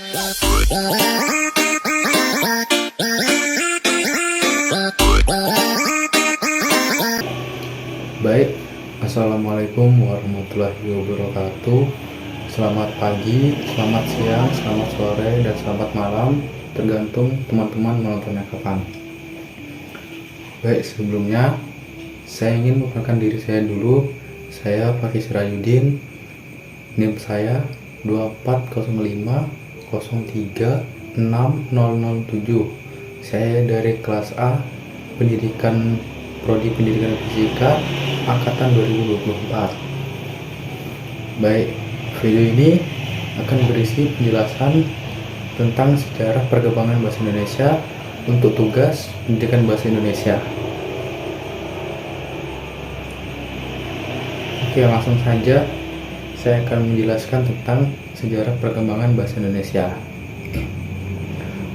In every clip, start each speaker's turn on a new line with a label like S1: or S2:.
S1: Baik, Assalamualaikum warahmatullahi wabarakatuh. Selamat pagi, selamat siang, selamat sore, dan selamat malam, tergantung teman-teman menontonnya kapan. Baik, sebelumnya saya ingin memperkenalkan diri saya dulu. Saya Fakih Sirayudin, NIM saya 24050360007. Saya dari kelas A, Prodi Pendidikan Fisika angkatan 2024. Baik, video ini akan berisi penjelasan tentang sejarah perkembangan bahasa Indonesia untuk tugas pendidikan bahasa Indonesia. Oke, langsung saja saya akan menjelaskan tentang sejarah perkembangan bahasa Indonesia.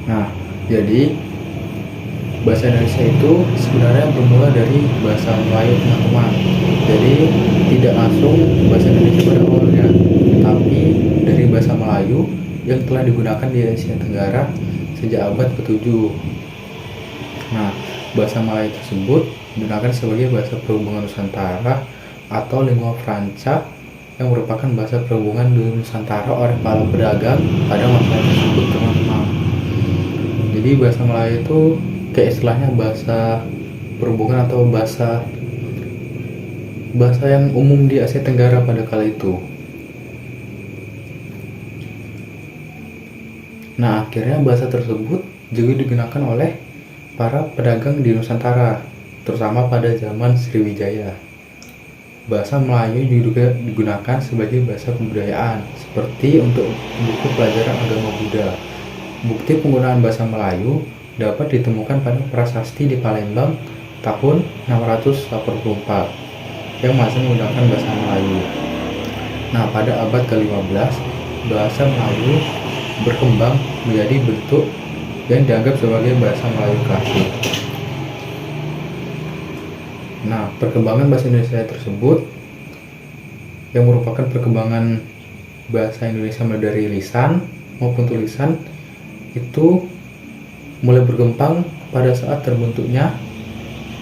S1: Nah, jadi bahasa Indonesia itu sebenarnya bermula dari bahasa Melayu, teman-teman. Jadi tidak langsung bahasa Indonesia pada awalnya, tapi dari bahasa Melayu yang telah digunakan di Asia Tenggara sejak abad ke-7. Nah, bahasa Melayu tersebut digunakan sebagai bahasa perhubungan Nusantara atau lingua franca yang merupakan bahasa perhubungan di Nusantara oleh para pedagang pada masa tersebut, teman-teman. Jadi bahasa Melayu itu kayak istilahnya bahasa perhubungan atau bahasa yang umum di Asia Tenggara pada kala itu. Nah, akhirnya bahasa tersebut juga digunakan oleh para pedagang di Nusantara, terutama pada zaman Sriwijaya. Bahasa Melayu juga digunakan sebagai bahasa kebudayaan, seperti untuk buku pelajaran agama Buddha. Bukti penggunaan bahasa Melayu dapat ditemukan pada prasasti di Palembang tahun 684 yang masih menggunakan bahasa Melayu. Nah, pada abad ke-15, bahasa Melayu berkembang menjadi bentuk yang dianggap sebagai bahasa Melayu klasik. Nah, perkembangan bahasa Indonesia tersebut yang merupakan perkembangan bahasa Indonesia mulai dari lisan maupun tulisan itu mulai berkembang pada saat terbentuknya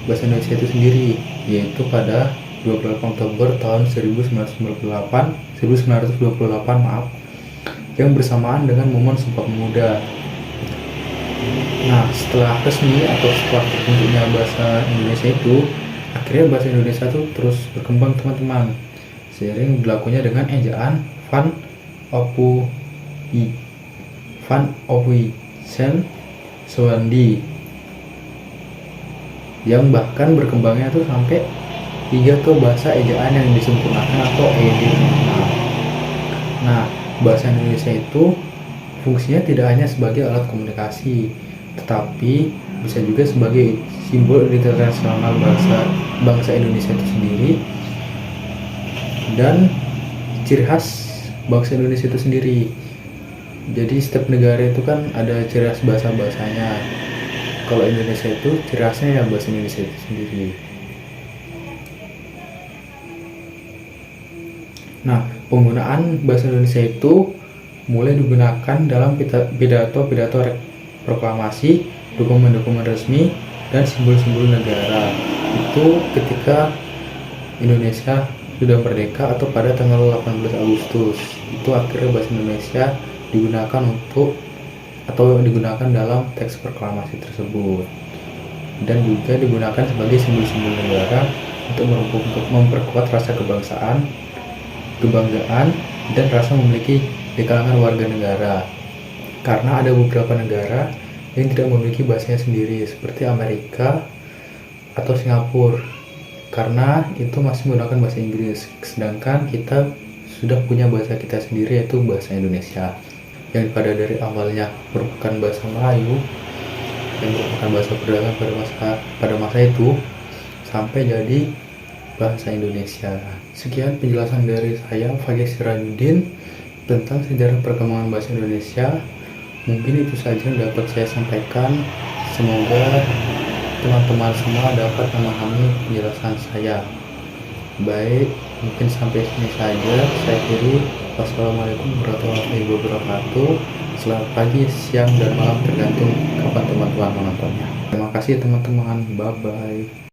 S1: bahasa Indonesia itu sendiri, yaitu pada 28 Oktober tahun 1928 yang bersamaan dengan momen Sumpah Pemuda. Nah, setelah resmi atau setelah terbentuknya bahasa Indonesia itu, akhirnya bahasa Indonesia itu terus berkembang, teman-teman, seiring berlakunya dengan ejaan Van Ouysen Sewandi yang bahkan berkembangnya tuh sampai hingga ke bahasa ejaan yang disempurnakan atau EYD. Nah, bahasa Indonesia itu fungsinya tidak hanya sebagai alat komunikasi, tetapi bisa juga sebagai simbol identitas nasional bangsa Indonesia itu sendiri dan ciri khas bangsa Indonesia itu sendiri. Jadi setiap negara itu kan ada ciri khas bahasa-bahasanya. Kalau Indonesia itu ciri khasnya ya bahasa Indonesia itu sendiri. Nah, penggunaan bahasa Indonesia itu mulai digunakan dalam pidato-pidato proklamasi, dokumen-dokumen resmi, dan simbol-simbol negara. Itu ketika Indonesia sudah merdeka atau pada tanggal 18 Agustus. Itu akhirnya bahasa Indonesia digunakan dalam teks proklamasi tersebut, dan juga digunakan sebagai simbol-simbol negara untuk memperkuat rasa kebanggaan dan rasa memiliki di kalangan warga negara. Karena ada beberapa negara yang tidak memiliki bahasanya sendiri, seperti Amerika atau Singapura, karena itu masih menggunakan bahasa Inggris, sedangkan kita sudah punya bahasa kita sendiri, yaitu bahasa Indonesia, yang pada dari awalnya merupakan bahasa Melayu yang merupakan bahasa perdagangan pada masa itu sampai jadi bahasa Indonesia. Sekian penjelasan dari saya, Fakih Sirayudin, tentang sejarah perkembangan bahasa Indonesia. Mungkin itu saja yang dapat saya sampaikan. Semoga teman-teman semua dapat memahami penjelasan saya. Baik, mungkin sampai sini saja. Saya akhiri. Wassalamualaikum warahmatullahi wabarakatuh. selamat pagi, siang, dan malam tergantung kapan teman-teman menontonnya. Terima kasih teman-teman, bye bye.